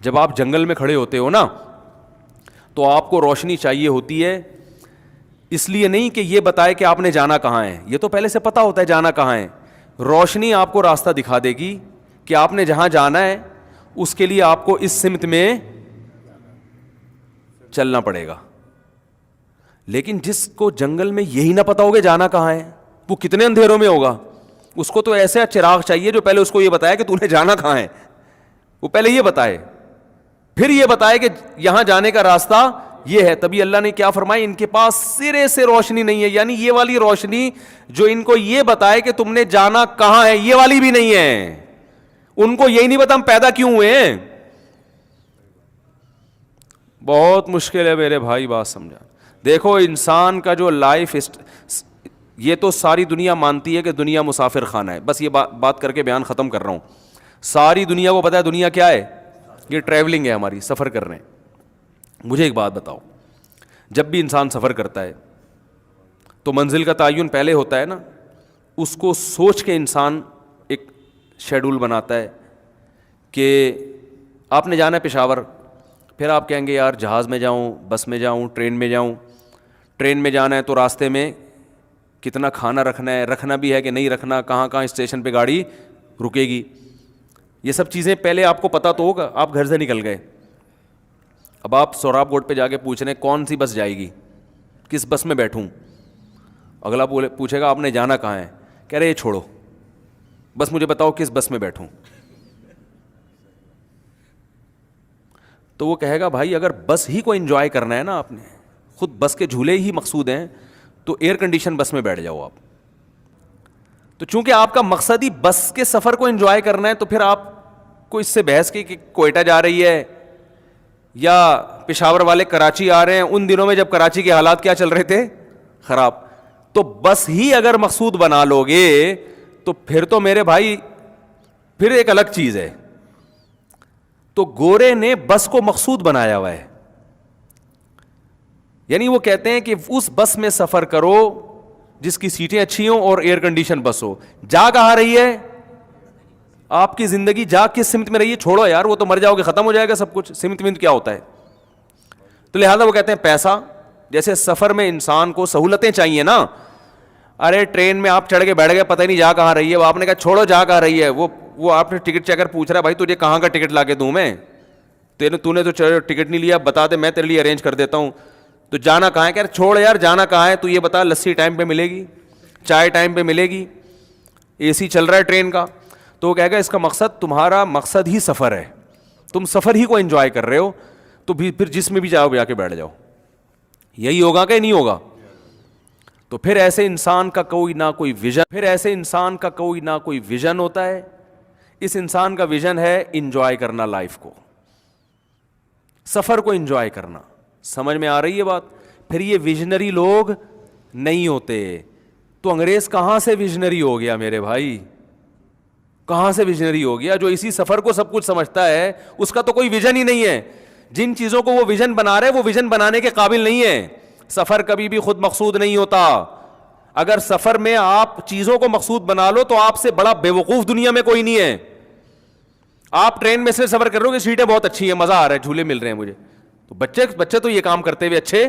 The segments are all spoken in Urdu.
جب آپ جنگل میں کھڑے ہوتے ہو نا تو آپ کو روشنی چاہیے ہوتی ہے، اس لیے نہیں کہ یہ بتائے کہ آپ نے جانا کہاں ہے، یہ تو پہلے سے پتا ہوتا ہے جانا کہاں ہے. روشنی آپ کو راستہ دکھا دے گی کہ آپ نے جہاں جانا ہے اس کے لیے آپ کو اس سمت میں چلنا پڑے گا. لیکن جس کو جنگل میں یہی نہ پتا ہوگا جانا کہاں ہے، وہ کتنے اندھیروں میں ہوگا. اس کو تو ایسا چراغ چاہیے جو پہلے اس کو یہ بتائے کہ تو نے جانا کہاں ہے. وہ پہلے یہ بتائے، پھر یہ بتائے کہ یہاں جانے کا راستہ یہ ہے. تبھی اللہ نے کیا فرمایا، ان کے پاس سرے سے روشنی نہیں ہے. یعنی یہ والی روشنی جو ان کو یہ بتائے کہ تم نے جانا کہاں ہے، یہ والی بھی نہیں ہے. ان کو یہی نہیں پتا ہم پیدا کیوں ہوئے ہیں. بہت مشکل ہے میرے بھائی بات سمجھا. دیکھو انسان کا جو لائف، یہ تو ساری دنیا مانتی ہے کہ دنیا مسافر خانہ ہے. بس یہ بات کر کے بیان ختم کر رہا ہوں. ساری دنیا کو پتا ہے دنیا کیا ہے، یہ ٹریولنگ ہے ہماری، سفر کر رہے ہیں. مجھے ایک بات بتاؤ، جب بھی انسان سفر کرتا ہے تو منزل کا تعین پہلے ہوتا ہے نا، اس کو سوچ کے انسان ایک شیڈول بناتا ہے کہ آپ نے جانا ہے پشاور، پھر آپ کہیں گے یار جہاز میں جاؤں، بس میں جاؤں، ٹرین میں جاؤں. ٹرین میں جانا ہے تو راستے میں کتنا کھانا رکھنا ہے، رکھنا بھی ہے کہ نہیں رکھنا، کہاں کہاں اسٹیشن پہ گاڑی رکے گی. یہ سب چیزیں پہلے آپ کو پتہ تو ہوگا. آپ گھر سے نکل گئے، اب آپ سوراب گوٹ پہ جا کے پوچھ رہے ہیں کون سی بس جائے گی، کس بس میں بیٹھوں. اگلا پوچھے گا آپ نے جانا کہاں ہے، کہہ رہے یہ چھوڑو، بس مجھے بتاؤ کس بس میں بیٹھوں. تو وہ کہے گا بھائی اگر بس ہی کو انجوائے کرنا ہے نا، آپ نے خود بس کے جھولے ہی مقصود ہیں، تو ایئر کنڈیشن بس میں بیٹھ جاؤ آپ. تو چونکہ آپ کا مقصد ہی بس کے سفر کو انجوائے کرنا ہے، تو پھر آپ کو اس سے بحث کی کہ کوئٹہ جا رہی ہے یا پشاور والے کراچی آ رہے ہیں. ان دنوں میں جب کراچی کے حالات کیا چل رہے تھے، خراب. تو بس ہی اگر مقصود بنا لو گے تو پھر تو میرے بھائی پھر ایک الگ چیز ہے. تو گورے نے بس کو مقصود بنایا ہوا ہے. یعنی وہ کہتے ہیں کہ اس بس میں سفر کرو جس کی سیٹیں اچھی ہوں اور ایئر کنڈیشن بس ہو. جا کہاں رہی ہے آپ کی زندگی، جا کس سمت میں رہی ہے، چھوڑو یار وہ تو مر جاؤ گے، ختم ہو جائے گا سب کچھ. سمت منت کیا ہوتا ہے. تو لہذا وہ کہتے ہیں پیسہ، جیسے سفر میں انسان کو سہولتیں چاہیے نا. ارے ٹرین میں آپ چڑھ کے بیٹھ گئے، پتہ ہی نہیں جا کہاں رہی ہے. وہ آپ نے کہا چھوڑو جا کہاں رہی ہے. وہ آپ نے ٹکٹ چیکر پوچھ رہا ہے بھائی تجھے کہاں کا ٹکٹ لا کے دوں میں، تو نے تو ٹکٹ نہیں لیا، بتا دے میں تیرے لیے ارینج کر دیتا ہوں. تو جانا کہاں ہے، کہہ رہے چھوڑ یار جانا کہاں ہے، تو یہ بتا لسی ٹائم پہ ملے گی، چائے ٹائم پہ ملے گی، اے سی چل رہا ہے ٹرین کا. تو وہ کہے گا اس کا مقصد، تمہارا مقصد ہی سفر ہے، تم سفر ہی کو انجوائے کر رہے ہو، تو پھر جس میں بھی جاؤ جا کے بیٹھ جاؤ. یہی ہوگا کہ نہیں ہوگا. تو پھر ایسے انسان کا کوئی نہ کوئی ویژن ہوتا ہے. اس انسان کا ویژن ہے انجوائے کرنا لائف کو، سفر کو انجوائے کرنا. سمجھ میں آ رہی ہے بات. پھر یہ ویژنری لوگ نہیں ہوتے. تو انگریز کہاں سے ویژنری ہو گیا میرے بھائی، کہاں سے ویژنری ہو گیا؟ جو اسی سفر کو سب کچھ سمجھتا ہے اس کا تو کوئی ویژن ہی نہیں ہے. جن چیزوں کو وہ ویژن بنا رہے وہ ویژن بنانے کے قابل نہیں ہے. سفر کبھی بھی خود مقصود نہیں ہوتا. اگر سفر میں آپ چیزوں کو مقصود بنا لو تو آپ سے بڑا بے وقوف دنیا میں کوئی نہیں ہے. آپ ٹرین میں سے سفر کر رہے ہو کہ سیٹیں بہت اچھی ہیں، مزہ آ رہا ہے، جھولے مل رہے ہیں مجھے، تو بچے تو یہ کام کرتے ہوئے اچھے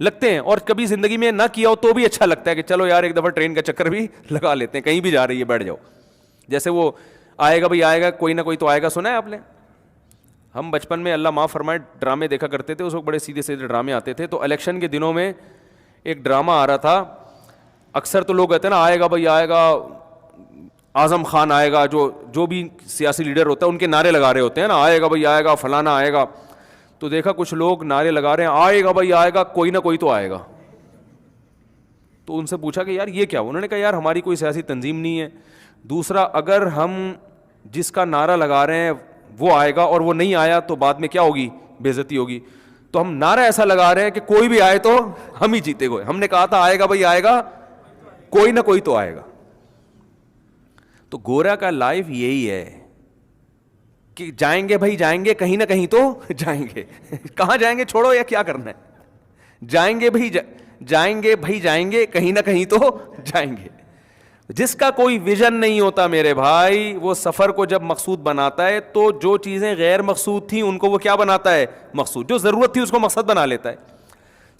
لگتے ہیں. اور کبھی زندگی میں نہ کیا ہو تو بھی اچھا لگتا ہے کہ چلو یار ایک دفعہ ٹرین کا چکر بھی لگا لیتے ہیں، کہیں بھی جا رہی ہے بیٹھ جاؤ. جیسے وہ آئے گا بھائی آئے گا، کوئی نہ کوئی تو آئے گا. سنا ہے آپ نے؟ ہم بچپن میں اللہ معاف فرمائے ڈرامے دیکھا کرتے تھے، اس وقت بڑے سیدھے سیدھے ڈرامے آتے تھے. تو الیکشن کے دنوں میں ایک ڈرامہ آ رہا تھا. اکثر تو لوگ کہتے ہیں نا آئے گا بھائی آئے گا، اعظم خان آئے گا، جو بھی سیاسی لیڈر ہوتا ہے ان کے نعرے لگا رہے ہوتے ہیں نا، آئے گا بھائی آئے گا، فلانا آئے گا. تو دیکھا کچھ لوگ نعرے لگا رہے ہیں آئے گا بھائی آئے گا، کوئی نہ کوئی تو آئے گا. تو ان سے پوچھا کہ یار یہ کیا؟ انہوں نے کہا یار ہماری کوئی سیاسی تنظیم نہیں ہے. دوسرا اگر ہم جس کا نعرہ لگا رہے ہیں وہ آئے گا اور وہ نہیں آیا تو بعد میں کیا ہوگی؟ بے عزتی ہوگی. تو ہم نعرہ ایسا لگا رہے ہیں کہ کوئی بھی آئے تو ہم ہی جیتے ہوئے. ہم نے کہا تھا آئے گا بھائی آئے گا، کوئی نہ کوئی تو آئے گا. تو گورا کا لائف یہی ہے کہ جائیں گے بھائی جائیں گے، کہیں نہ کہیں تو جائیں گے. کہاں جائیں گے چھوڑو، یا کیا کرنا ہے. جائیں گے بھائی جائیں گے، کہیں نہ کہیں تو جائیں گے. جس کا کوئی ویژن نہیں ہوتا میرے بھائی، وہ سفر کو جب مقصود بناتا ہے تو جو چیزیں غیر مقصود تھیں ان کو وہ کیا بناتا ہے؟ مقصود. جو ضرورت تھی اس کو مقصد بنا لیتا ہے.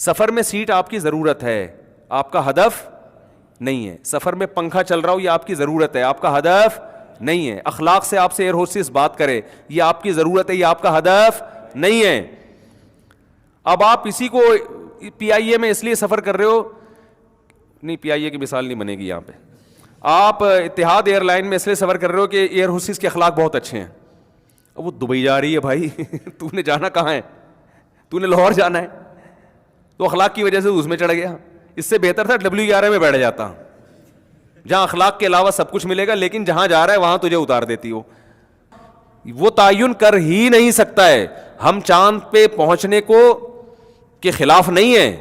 سفر میں سیٹ آپ کی ضرورت ہے، آپ کا ہدف نہیں ہے. سفر میں پنکھا چل رہا ہو یہ آپ کی ضرورت ہے، آپ کا ہدف نہیں ہے. اخلاق سے آپ سے ایئر ہوسٹس بات کرے یہ آپ کی ضرورت ہے، یہ آپ کا ہدف نہیں ہے. اب آپ اسی کو پی آئی اے میں اس لیے سفر کر رہے ہو، نہیں پی آئی اے کی مثال نہیں بنے گی یہاں پہ. آپ اتحاد ایئر لائن میں اس لیے سفر کر رہے ہو کہ ایئر ہوسٹس کے اخلاق بہت اچھے ہیں. اب وہ دبئی جا رہی ہے بھائی تو نے جانا کہاں ہے؟ تو نے لاہور جانا ہے، تو اخلاق کی وجہ سے اس میں چڑھ گیا. اس سے بہتر تھا WI میں بیٹھ جاتا، جہاں اخلاق کے علاوہ سب کچھ ملے گا، لیکن جہاں جا رہا ہے وہاں تجھے اتار دیتی ہو. وہ تعین کر ہی نہیں سکتا ہے. ہم چاند پہ پہنچنے کو کے خلاف نہیں ہیں،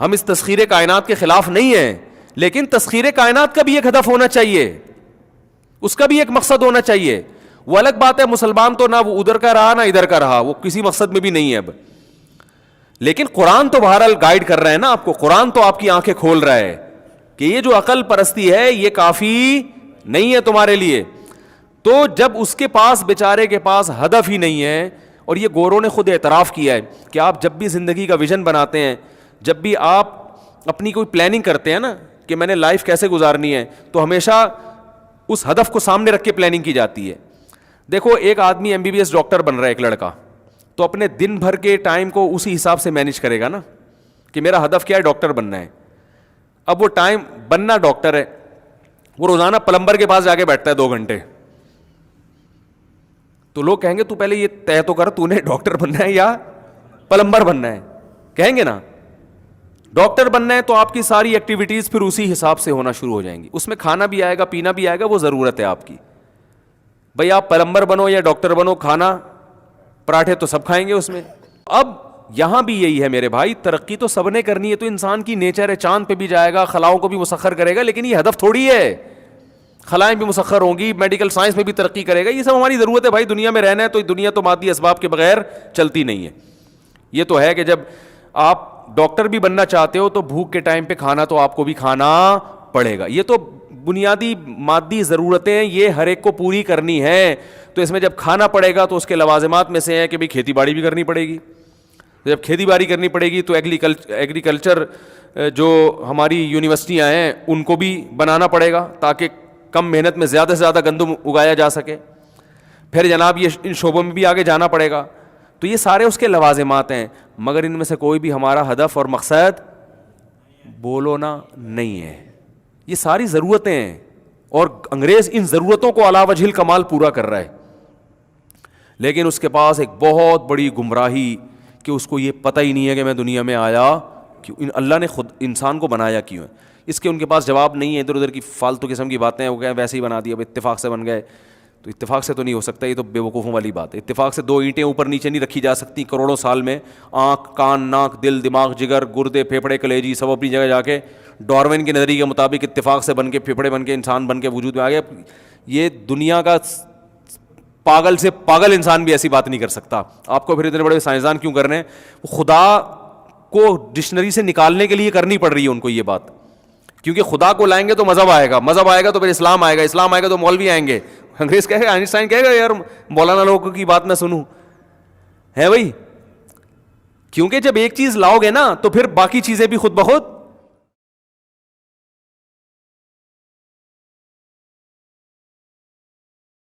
ہم اس تسخیر کائنات کے خلاف نہیں ہیں، لیکن تسخیر کائنات کا بھی ایک ہدف ہونا چاہیے، اس کا بھی ایک مقصد ہونا چاہیے. وہ الگ بات ہے مسلمان تو نہ وہ ادھر کا رہا نہ ادھر کا رہا، وہ کسی مقصد میں بھی نہیں ہے اب. لیکن قرآن تو بہرحال گائیڈ کر رہا ہے نا آپ کو، قرآن تو آپ کی آنکھیں کھول رہا ہے کہ یہ جو عقل پرستی ہے یہ کافی نہیں ہے تمہارے لیے. تو جب اس کے پاس بیچارے کے پاس ہدف ہی نہیں ہے، اور یہ گوروں نے خود اعتراف کیا ہے کہ آپ جب بھی زندگی کا ویژن بناتے ہیں، جب بھی آپ اپنی کوئی پلاننگ کرتے ہیں نا کہ میں نے لائف کیسے گزارنی ہے، تو ہمیشہ اس ہدف کو سامنے رکھ کے پلاننگ کی جاتی ہے. دیکھو ایک آدمی MBBS ڈاکٹر بن رہا ہے، ایک لڑکا، تو اپنے دن بھر کے ٹائم کو اسی حساب سے مینیج کرے گا نا کہ میرا ہدف کیا ہے؟ ڈاکٹر بننا ہے. اب وہ ٹائم بننا ڈاکٹر ہے، وہ روزانہ پلمبر کے پاس جا کے بیٹھتا ہے 2 گھنٹے. تو لوگ کہیں گے تو پہلے یہ طے تو کر تو نے ڈاکٹر بننا ہے یا پلمبر بننا ہے. کہیں گے نا ڈاکٹر بننا ہے تو آپ کی ساری ایکٹیویٹیز پھر اسی حساب سے ہونا شروع ہو جائیں گی. اس میں کھانا بھی آئے گا، پینا بھی آئے گا، وہ ضرورت ہے آپ کی. بھئی آپ پلمبر بنو یا ڈاکٹر بنو، کھانا پراٹھے تو سب کھائیں گے اس میں. اب یہاں بھی یہی ہے میرے بھائی، ترقی تو سب نے کرنی ہے، تو انسان کی نیچر ہے، چاند پہ بھی جائے گا، خلاؤں کو بھی مسخر کرے گا، لیکن یہ ہدف تھوڑی ہے. خلائیں بھی مسخر ہوں گی، میڈیکل سائنس میں بھی ترقی کرے گا، یہ سب ہماری ضرورت ہے بھائی. دنیا میں رہنا ہے تو دنیا تو مادی اسباب کے بغیر چلتی نہیں ہے. یہ تو ہے کہ جب آپ ڈاکٹر بھی بننا چاہتے ہو تو بھوک کے ٹائم پہ کھانا تو آپ کو بھی کھانا پڑے گا. یہ تو بنیادی مادی ضرورتیں یہ ہر ایک کو پوری کرنی ہے. تو اس میں جب کھانا پڑے گا تو اس کے لوازمات میں سے ہے کہ بھئی کھیتی باڑی بھی کرنی پڑے گی. جب کھیتی باڑی کرنی پڑے گی تو ایگریکلچر جو ہماری یونیورسٹیاں ہیں ان کو بھی بنانا پڑے گا تاکہ کم محنت میں زیادہ سے زیادہ گندم اگایا جا سکے. پھر جناب یہ ان شعبوں میں بھی آگے جانا پڑے گا. تو یہ سارے اس کے لوازمات ہیں، مگر ان میں سے کوئی بھی ہمارا ہدف اور مقصد بولو نا نہیں ہے. یہ ساری ضرورتیں ہیں اور انگریز ان ضرورتوں کو علی وجہ الکمال پورا کر رہا ہے. لیکن اس کے پاس ایک بہت بڑی گمراہی کہ اس کو یہ پتہ ہی نہیں ہے کہ میں دنیا میں آیا کیوں، اللہ نے خود انسان کو بنایا کیوں ہے. اس کے ان کے پاس جواب نہیں ہے. ادھر ادھر کی فالتو قسم کی باتیں وہ کہیں ویسے ہی بنا دی، اب اتفاق سے بن گئے. تو اتفاق سے تو نہیں ہو سکتا، یہ تو بے وقوفوں والی بات ہے. اتفاق سے 2 اینٹیں اوپر نیچے نہیں رکھی جا سکتی کروڑوں سال میں. آنکھ، کان، ناک، دل، دماغ، جگر، گردے، پھیپھڑے، کلیجی سب اپنی جگہ جا کے ڈاروین کے نظریے کے مطابق اتفاق سے بن کے پھیپھڑے بن کے انسان بن کے وجود میں آ گیا. یہ دنیا کا پاگل سے پاگل انسان بھی ایسی بات نہیں کر سکتا. آپ کو پھر اتنے بڑے سائنسدان کیوں کر رہے ہیں؟ خدا کو ڈکشنری سے نکالنے کے لیے کرنی پڑ رہی ہے ان کو یہ بات، کیونکہ خدا کو لائیں گے تو مذہب آئے گا، مذہب آئے گا تو پھر اسلام آئے گا، اسلام آئے گا تو مولوی آئیں گے. انگریز کہے گا، آئنسٹائن کہے گا یار مولانا لوگوں کی بات میں سنوں ہے بھائی. کیونکہ جب ایک چیز لاؤ گے نا تو پھر باقی چیزیں بھی خود بخود